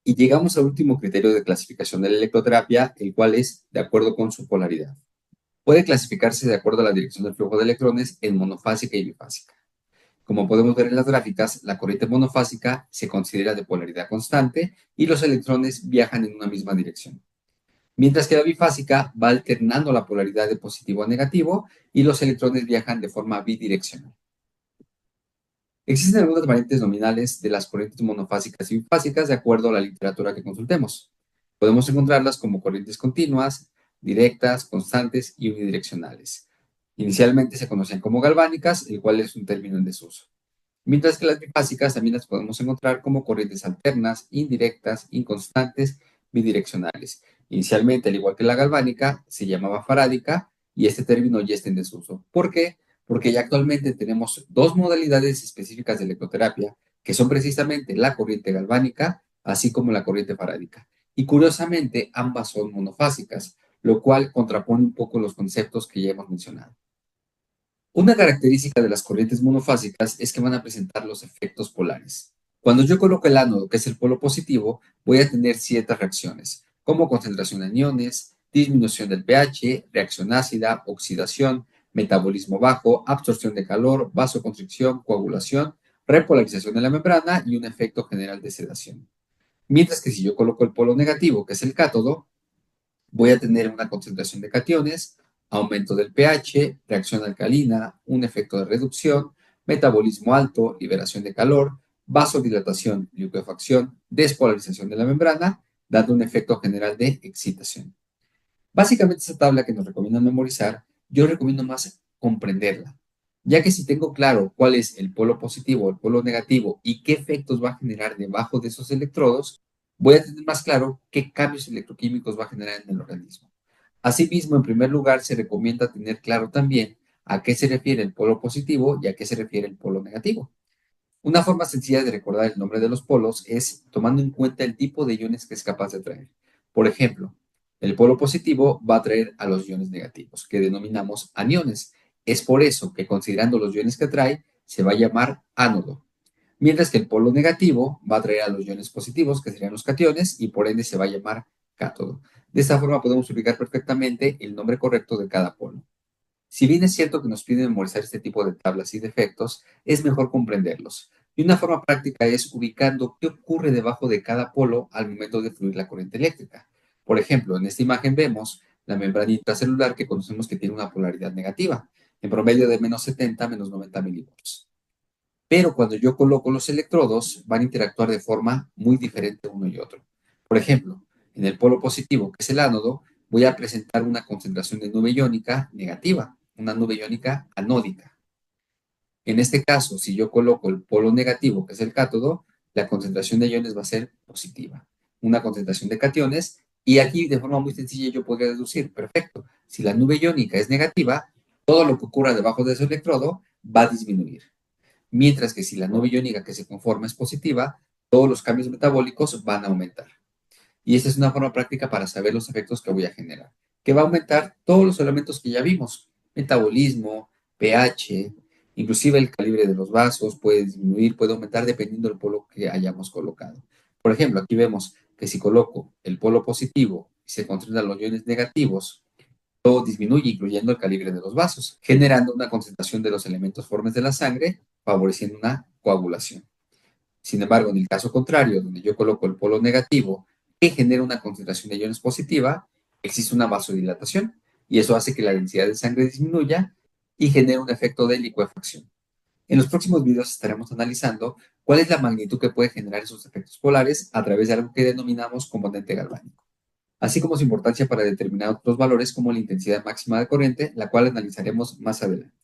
Y llegamos al último criterio de clasificación de la electroterapia, el cual es de acuerdo con su polaridad. Puede clasificarse de acuerdo a la dirección del flujo de electrones en monofásica y bifásica. Como podemos ver en las gráficas, la corriente monofásica se considera de polaridad constante y los electrones viajan en una misma dirección. Mientras que la bifásica va alternando la polaridad de positivo a negativo y los electrones viajan de forma bidireccional. Existen algunas variantes nominales de las corrientes monofásicas y bifásicas de acuerdo a la literatura que consultemos. Podemos encontrarlas como corrientes continuas, directas, constantes y unidireccionales. Inicialmente se conocían como galvánicas, el cual es un término en desuso. Mientras que las bifásicas también las podemos encontrar como corrientes alternas, indirectas, inconstantes, bidireccionales. Inicialmente, al igual que la galvánica, se llamaba farádica y este término ya está en desuso. ¿Por qué? Porque ya actualmente tenemos dos modalidades específicas de electroterapia, que son precisamente la corriente galvánica, así como la corriente farádica. Y curiosamente, ambas son monofásicas, lo cual contrapone un poco los conceptos que ya hemos mencionado. Una característica de las corrientes monofásicas es que van a presentar los efectos polares. Cuando yo coloco el ánodo, que es el polo positivo, voy a tener ciertas reacciones, como concentración en iones, disminución del pH, reacción ácida, oxidación, metabolismo bajo, absorción de calor, vasoconstricción, coagulación, repolarización de la membrana y un efecto general de sedación. Mientras que si yo coloco el polo negativo, que es el cátodo, voy a tener una concentración de cationes, aumento del pH, reacción alcalina, un efecto de reducción, metabolismo alto, liberación de calor, vasodilatación, liquefacción, despolarización de la membrana, dando un efecto general de excitación. Básicamente, esta tabla que nos recomiendan memorizar, yo recomiendo más comprenderla, ya que si tengo claro cuál es el polo positivo o el polo negativo y qué efectos va a generar debajo de esos electrodos, voy a tener más claro qué cambios electroquímicos va a generar en el organismo. Asimismo, en primer lugar, se recomienda tener claro también a qué se refiere el polo positivo y a qué se refiere el polo negativo. Una forma sencilla de recordar el nombre de los polos es tomando en cuenta el tipo de iones que es capaz de atraer. Por ejemplo, el polo positivo va a atraer a los iones negativos, que denominamos aniones. Es por eso que considerando los iones que atrae, se va a llamar ánodo. Mientras que el polo negativo va a atraer a los iones positivos, que serían los cationes, y por ende se va a llamar cátodo. De esta forma podemos ubicar perfectamente el nombre correcto de cada polo. Si bien es cierto que nos piden memorizar este tipo de tablas y de efectos, es mejor comprenderlos. Y una forma práctica es ubicando qué ocurre debajo de cada polo al momento de fluir la corriente eléctrica. Por ejemplo, en esta imagen vemos la membrana intracelular que conocemos que tiene una polaridad negativa, en promedio de menos 70 a menos 90 milivolts. Pero cuando yo coloco los electrodos, van a interactuar de forma muy diferente uno y otro. Por ejemplo, en el polo positivo, que es el ánodo, voy a presentar una concentración de nube iónica negativa, una nube iónica anódica. En este caso, si yo coloco el polo negativo, que es el cátodo, la concentración de iones va a ser positiva, una concentración de cationes, y aquí de forma muy sencilla yo podría deducir, perfecto, si la nube iónica es negativa, todo lo que ocurra debajo de ese electrodo va a disminuir. Mientras que si la nube iónica que se conforma es positiva, todos los cambios metabólicos van a aumentar. Y esta es una forma práctica para saber los efectos que voy a generar, que va a aumentar todos los elementos que ya vimos, metabolismo, pH, inclusive el calibre de los vasos puede disminuir, puede aumentar dependiendo del polo que hayamos colocado. Por ejemplo, aquí vemos que si coloco el polo positivo y se concentran los iones negativos, todo disminuye, incluyendo el calibre de los vasos, generando una concentración de los elementos formes de la sangre, favoreciendo una coagulación. Sin embargo, en el caso contrario, donde yo coloco el polo negativo que genera una concentración de iones positiva, existe una vasodilatación y eso hace que la densidad de sangre disminuya y genera un efecto de licuefacción. En los próximos videos estaremos analizando cuál es la magnitud que puede generar esos efectos polares a través de algo que denominamos componente galvánico, así como su importancia para determinar otros valores como la intensidad máxima de corriente, la cual analizaremos más adelante.